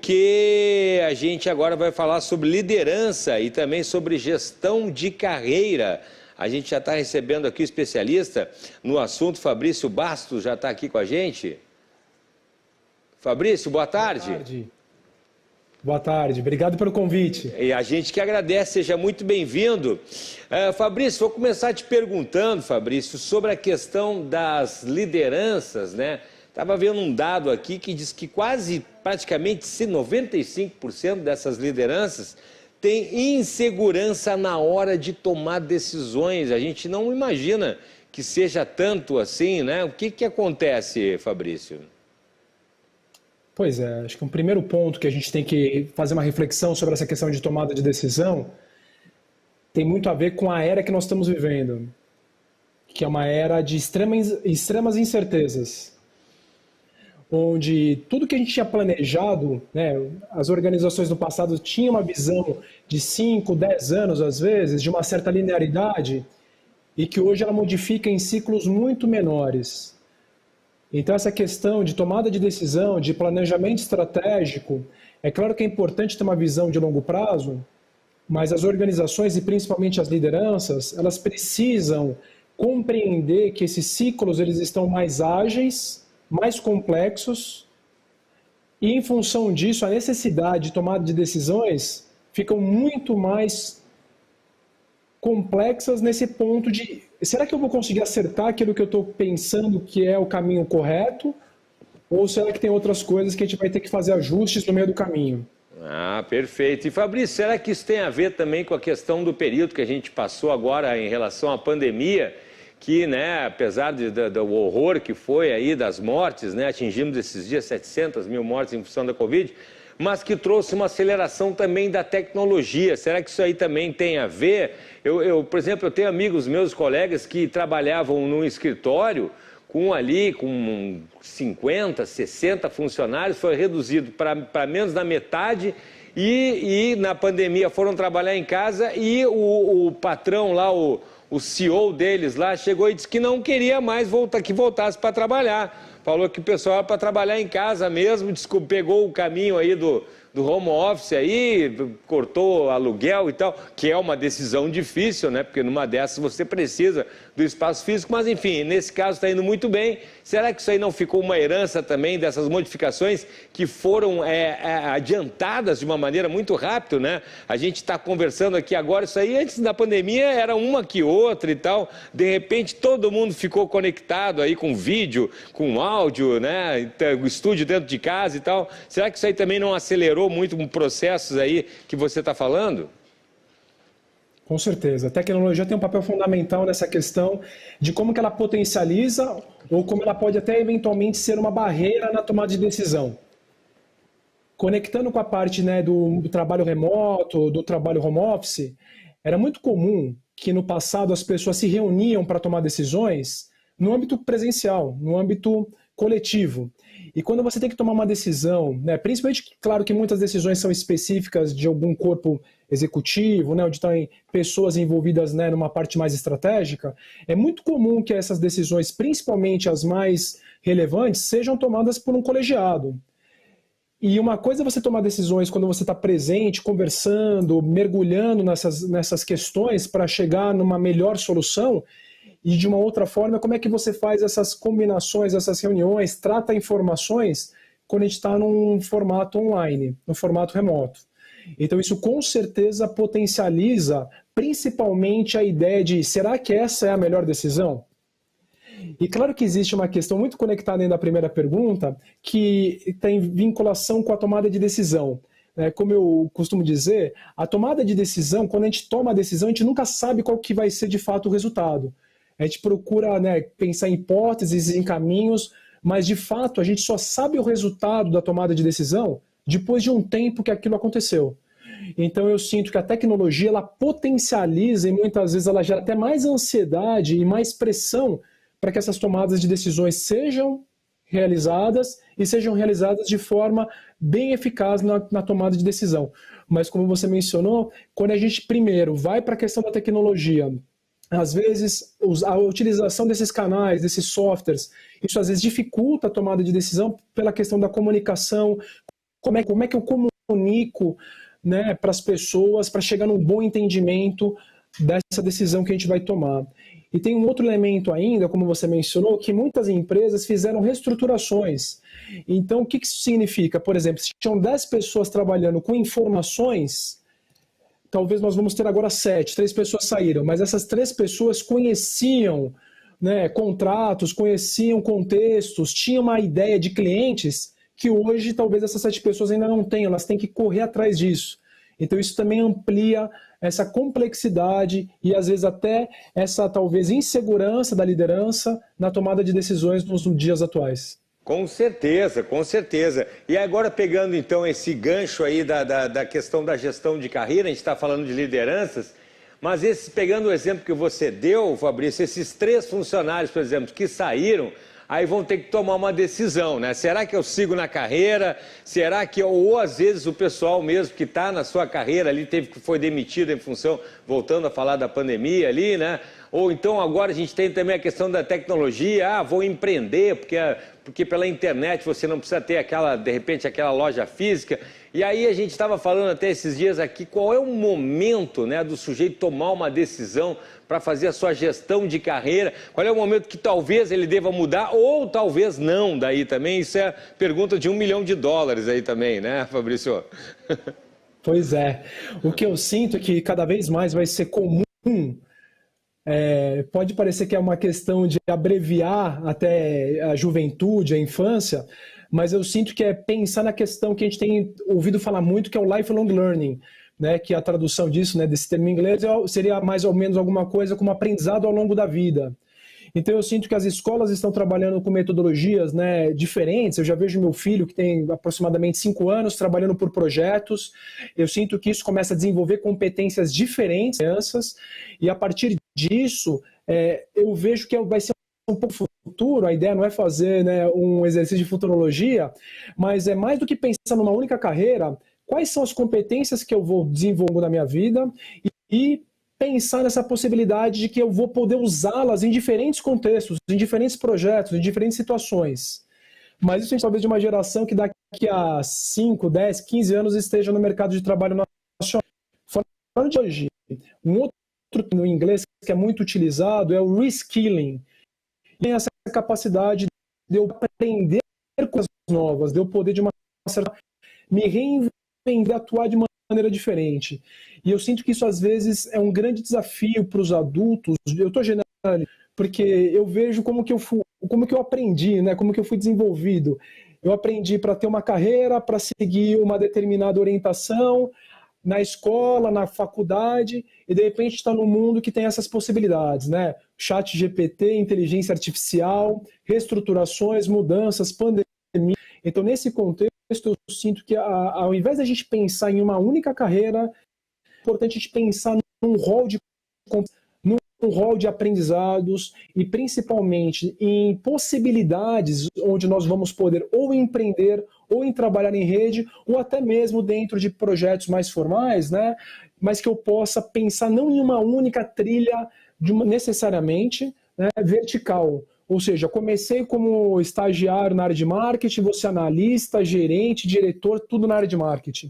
porque a gente agora vai falar sobre liderança e também sobre gestão de carreira. A gente já está recebendo aqui o especialista no assunto, Fabrício Bastos, já está aqui com a gente. Fabrício, boa tarde. Boa tarde. Boa tarde, obrigado pelo convite. E a gente que agradece, seja muito bem-vindo. Fabrício, vou começar te perguntando, Fabrício, sobre a questão das lideranças, né? Estava vendo um dado aqui que diz que praticamente 95% dessas lideranças têm insegurança na hora de tomar decisões. A gente não imagina que seja tanto assim, né? O que acontece, Fabrício? Pois é, acho que um primeiro ponto que a gente tem que fazer uma reflexão sobre essa questão de tomada de decisão tem muito a ver com a era que nós estamos vivendo, que é uma era de extremas incertezas, onde tudo que a gente tinha planejado, né, as organizações no passado tinham uma visão de 5, 10 anos, às vezes, de uma certa linearidade, e que hoje ela modifica em ciclos muito menores. Então, essa questão de tomada de decisão, de planejamento estratégico, é claro que é importante ter uma visão de longo prazo, mas as organizações e principalmente as lideranças, elas precisam compreender que esses ciclos eles estão mais ágeis, mais complexos, e em função disso, a necessidade de tomada de decisões ficam muito mais complexas nesse ponto de, será que eu vou conseguir acertar aquilo que eu estou pensando que é o caminho correto? Ou será que tem outras coisas que a gente vai ter que fazer ajustes no meio do caminho? Ah, perfeito. E Fabrício, será que isso tem a ver também com a questão do período que a gente passou agora em relação à pandemia, que, né, apesar do horror que foi aí das mortes, né, atingimos esses dias 700 mil mortes em função da Covid, mas que trouxe uma aceleração também da tecnologia. Será que isso aí também tem a ver? Por exemplo, eu tenho amigos meus, colegas, que trabalhavam num escritório com 50, 60 funcionários, foi reduzido para menos da metade e na pandemia foram trabalhar em casa e o patrão lá, o CEO deles lá, chegou e disse que não queria mais que voltasse para trabalhar. Falou que o pessoal era para trabalhar em casa mesmo, pegou o caminho aí do home office aí, cortou aluguel e tal, que é uma decisão difícil, né? Porque numa dessas você precisa do espaço físico, mas enfim, nesse caso está indo muito bem. Será que isso aí não ficou uma herança também dessas modificações que foram adiantadas de uma maneira muito rápida, né? A gente está conversando aqui agora, isso aí antes da pandemia era uma que outra e tal, de repente todo mundo ficou conectado aí com vídeo, com áudio, né? O estúdio dentro de casa e tal. Será que isso aí também não acelerou muito processos aí que você está falando? Com certeza. A tecnologia tem um papel fundamental nessa questão de como que ela potencializa ou como ela pode até eventualmente ser uma barreira na tomada de decisão. Conectando com a parte, né, do trabalho remoto, do trabalho home office, era muito comum que no passado as pessoas se reuniam para tomar decisões no âmbito presencial, no âmbito coletivo. E quando você tem que tomar uma decisão, né, principalmente, claro que muitas decisões são específicas de algum corpo executivo, né, onde estão pessoas envolvidas, né, numa parte mais estratégica, é muito comum que essas decisões, principalmente as mais relevantes, sejam tomadas por um colegiado. E uma coisa é você tomar decisões quando você está presente, conversando, mergulhando nessas questões para chegar numa melhor solução. E de uma outra forma, como é que você faz essas combinações, essas reuniões, trata informações quando a gente está num formato online, num formato remoto. Então isso com certeza potencializa principalmente a ideia de, será que essa é a melhor decisão? E claro que existe uma questão muito conectada ainda à primeira pergunta, que tem vinculação com a tomada de decisão. Como eu costumo dizer, a tomada de decisão, quando a gente toma a decisão, a gente nunca sabe qual que vai ser de fato o resultado. A gente procura, né, pensar em hipóteses, em caminhos, mas de fato a gente só sabe o resultado da tomada de decisão depois de um tempo que aquilo aconteceu. Então eu sinto que a tecnologia ela potencializa e muitas vezes ela gera até mais ansiedade e mais pressão para que essas tomadas de decisões sejam realizadas e sejam realizadas de forma bem eficaz na tomada de decisão. Mas como você mencionou, quando a gente primeiro vai para a questão da tecnologia, às vezes a utilização desses canais, desses softwares, isso às vezes dificulta a tomada de decisão pela questão da comunicação como é que eu comunico, né, para as pessoas, para chegar num bom entendimento dessa decisão que a gente vai tomar. E tem um outro elemento ainda, como você mencionou, que muitas empresas fizeram reestruturações. Então, o que isso significa? Por exemplo, se tinham 10 pessoas trabalhando com informações, talvez nós vamos ter agora 7, 3 pessoas saíram, mas essas 3 pessoas conheciam, né, contratos, conheciam contextos, tinham uma ideia de clientes que hoje talvez essas 7 pessoas ainda não tenham, elas têm que correr atrás disso. Então isso também amplia essa complexidade e às vezes até essa talvez insegurança da liderança na tomada de decisões nos dias atuais. Com certeza, com certeza. E agora pegando então esse gancho aí da questão da gestão de carreira, a gente está falando de lideranças, mas pegando o exemplo que você deu, Fabrício, esses 3 funcionários, por exemplo, que saíram, aí vão ter que tomar uma decisão, né? Será que eu sigo na carreira? Será que, ou às vezes o pessoal mesmo que está na sua carreira ali foi demitido em função, voltando a falar da pandemia ali, né? Ou então agora a gente tem também a questão da tecnologia, vou empreender, porque pela internet você não precisa ter de repente aquela loja física. E aí a gente estava falando até esses dias aqui, qual é o momento, né, do sujeito tomar uma decisão para fazer a sua gestão de carreira, qual é o momento que talvez ele deva mudar ou talvez não, daí também, isso é pergunta de $1 milhão aí também, né, Fabrício? Pois é, o que eu sinto é que cada vez mais vai ser comum, pode parecer que é uma questão de abreviar até a juventude, a infância, mas eu sinto que é pensar na questão que a gente tem ouvido falar muito, que é o lifelong learning, né, que a tradução disso, né, desse termo em inglês, seria mais ou menos alguma coisa como aprendizado ao longo da vida. Então eu sinto que as escolas estão trabalhando com metodologias, né, diferentes. Eu já vejo meu filho, que tem aproximadamente 5 anos, trabalhando por projetos. Eu sinto que isso começa a desenvolver competências diferentes, e a partir disso, eu vejo que vai ser um pouco futuro. A ideia não é fazer, né, um exercício de futurologia, mas é mais do que pensar numa única carreira, quais são as competências que eu vou desenvolver na minha vida e pensar nessa possibilidade de que eu vou poder usá-las em diferentes contextos, em diferentes projetos, em diferentes situações. Mas isso é talvez de uma geração que daqui a 5, 10, 15 anos esteja no mercado de trabalho nacional. Falando de hoje, um outro no inglês que é muito utilizado é o reskilling. Tem essa capacidade de eu aprender coisas novas, de eu poder de uma certa me reinventar, atuar de maneira diferente. E eu sinto que isso às vezes é um grande desafio para os adultos. Eu estou generalizando, porque eu vejo como que eu aprendi, né? Como que eu fui desenvolvido. Eu aprendi para ter uma carreira, para seguir uma determinada orientação na escola, na faculdade, e de repente está num mundo que tem essas possibilidades, né? Chat GPT, inteligência artificial, reestruturações, mudanças, pandemia. Então, nesse contexto, eu sinto que ao invés da gente pensar em uma única carreira, é importante a gente pensar num rol de aprendizados e principalmente em possibilidades onde nós vamos poder ou empreender ou em trabalhar em rede ou até mesmo dentro de projetos mais formais, né? Mas que eu possa pensar não em uma única trilha necessariamente, né, vertical. Ou seja, comecei como estagiário na área de marketing, você analista, gerente, diretor, tudo na área de marketing.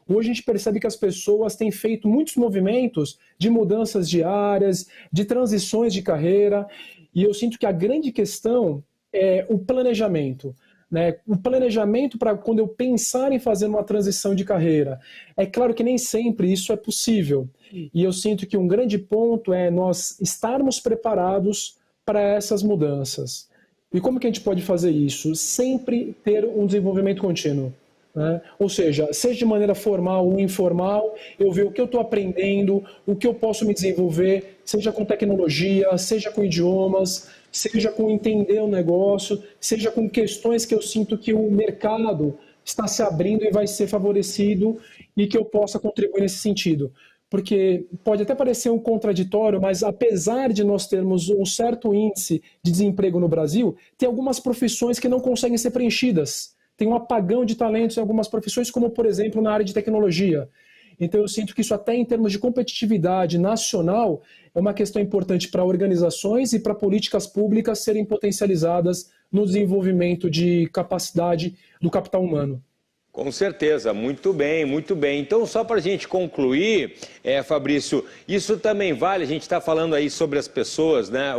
Hoje a gente percebe que as pessoas têm feito muitos movimentos de mudanças de áreas, de transições de carreira, e eu sinto que a grande questão é o planejamento. Né? O planejamento para quando eu pensar em fazer uma transição de carreira. É claro que nem sempre isso é possível, e eu sinto que um grande ponto é nós estarmos preparados para essas mudanças. E como que a gente pode fazer isso? Sempre ter um desenvolvimento contínuo. Né? Ou seja de maneira formal ou informal, eu ver o que eu estou aprendendo, o que eu posso me desenvolver, seja com tecnologia, seja com idiomas, seja com entender o negócio, seja com questões que eu sinto que o mercado está se abrindo e vai ser favorecido e que eu possa contribuir nesse sentido. Porque pode até parecer um contraditório, mas apesar de nós termos um certo índice de desemprego no Brasil, tem algumas profissões que não conseguem ser preenchidas. Tem um apagão de talentos em algumas profissões, como, por exemplo, na área de tecnologia. Então, eu sinto que isso até em termos de competitividade nacional é uma questão importante para organizações e para políticas públicas serem potencializadas no desenvolvimento de capacidade do capital humano. Com certeza, muito bem, muito bem. Então, só para a gente concluir, Fabrício, isso também vale, a gente está falando aí sobre as pessoas, né?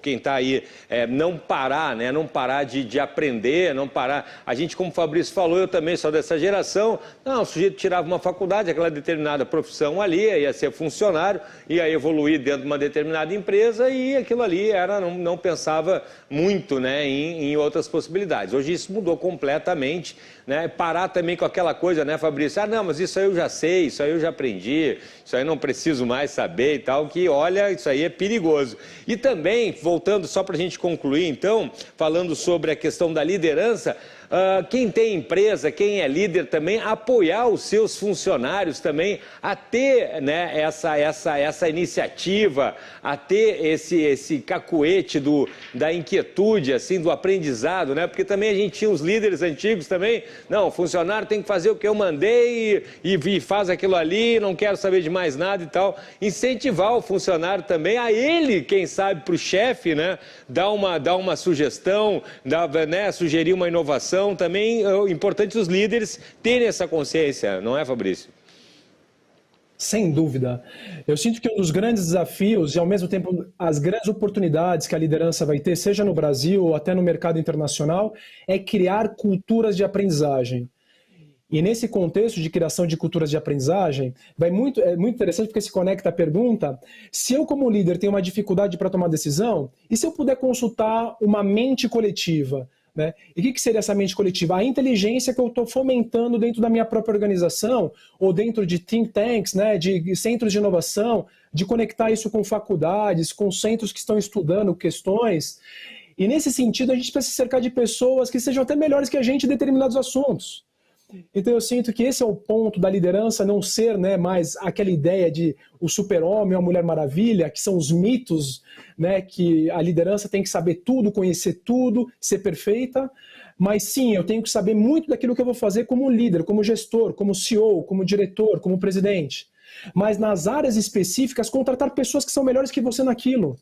Quem está aí, não parar, né? Não parar de aprender, não parar. A gente, como o Fabrício falou, eu também sou dessa geração, não, o sujeito tirava uma faculdade, aquela determinada profissão ali, ia ser funcionário, ia evoluir dentro de uma determinada empresa e aquilo ali não pensava muito, né, em outras possibilidades. Hoje isso mudou completamente, né? Parar também com aquela coisa, né, Fabrício? Ah, não, mas isso aí eu já sei, isso aí eu já aprendi, isso aí não preciso mais saber e tal, que olha, isso aí é perigoso. E também, voltando só para a gente concluir, então, falando sobre a questão da liderança, quem tem empresa, quem é líder também, apoiar os seus funcionários também a ter, né, essa iniciativa, a ter esse cacuete da inquietude, assim, do aprendizado, né? Porque também a gente tinha os líderes antigos também, não, o funcionário tem que fazer o que eu mandei e faz aquilo ali, não quero saber de mais nada e tal. Incentivar o funcionário também, a ele, quem sabe, para o chefe, né, dar uma sugestão, né, sugerir uma inovação. Também é importante os líderes terem essa consciência, não é, Fabrício? Sem dúvida. Eu sinto que um dos grandes desafios e, ao mesmo tempo, as grandes oportunidades que a liderança vai ter, seja no Brasil ou até no mercado internacional, é criar culturas de aprendizagem. E nesse contexto de criação de culturas de aprendizagem, é muito interessante porque se conecta a pergunta, se eu como líder tenho uma dificuldade para tomar decisão, e se eu puder consultar uma mente coletiva? Né? E o que seria essa mente coletiva? A inteligência que eu estou fomentando dentro da minha própria organização ou dentro de think tanks, né, de centros de inovação, de conectar isso com faculdades, com centros que estão estudando questões. E nesse sentido a gente precisa se cercar de pessoas que sejam até melhores que a gente em determinados assuntos. Então eu sinto que esse é o ponto da liderança não ser, né, mais aquela ideia de o super-homem ou a Mulher Maravilha, que são os mitos, né, que a liderança tem que saber tudo, conhecer tudo, ser perfeita, mas sim, eu tenho que saber muito daquilo que eu vou fazer como líder, como gestor, como CEO, como diretor, como presidente. Mas nas áreas específicas, contratar pessoas que são melhores que você naquilo.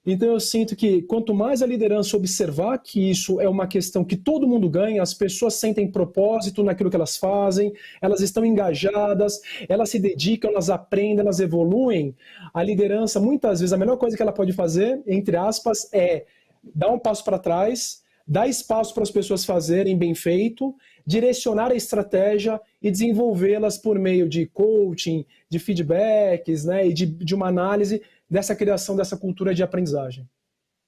Então eu sinto que quanto mais a liderança observar que isso é uma questão que todo mundo ganha, as pessoas sentem propósito naquilo que elas fazem, elas estão engajadas, elas se dedicam, elas aprendem, elas evoluem, a liderança, muitas vezes, a melhor coisa que ela pode fazer, entre aspas, é dar um passo para trás, dar espaço para as pessoas fazerem bem feito, direcionar a estratégia e desenvolvê-las por meio de coaching, de feedbacks, né, e de uma análise dessa criação dessa cultura de aprendizagem.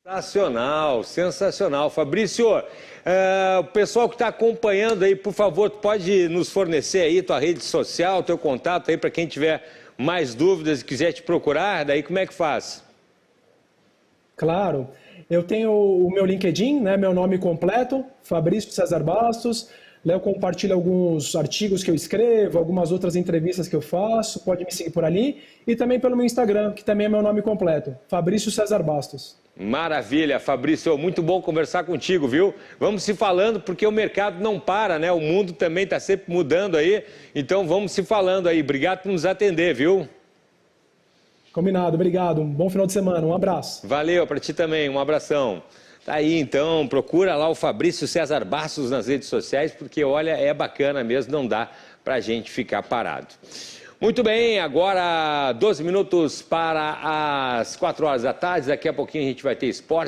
Sensacional, sensacional. Fabrício, o pessoal que está acompanhando aí, por favor, pode nos fornecer aí tua rede social, teu contato aí para quem tiver mais dúvidas e quiser te procurar, daí como é que faz? Claro, eu tenho o meu LinkedIn, né, meu nome completo, Fabrício César Bastos. Lá eu compartilho alguns artigos que eu escrevo, algumas outras entrevistas que eu faço, pode me seguir por ali. E também pelo meu Instagram, que também é meu nome completo, Fabrício César Bastos. Maravilha, Fabrício, muito bom conversar contigo, viu? Vamos se falando, porque o mercado não para, né? O mundo também está sempre mudando aí, então vamos se falando aí. Obrigado por nos atender, viu? Combinado, obrigado. Um bom final de semana, um abraço. Valeu, para ti também, um abração. Tá aí, então, procura lá o Fabrício César Bastos nas redes sociais, porque, olha, é bacana mesmo, não dá pra gente ficar parado. Muito bem, agora 12 minutos para as 4 horas da tarde, daqui a pouquinho a gente vai ter esporte.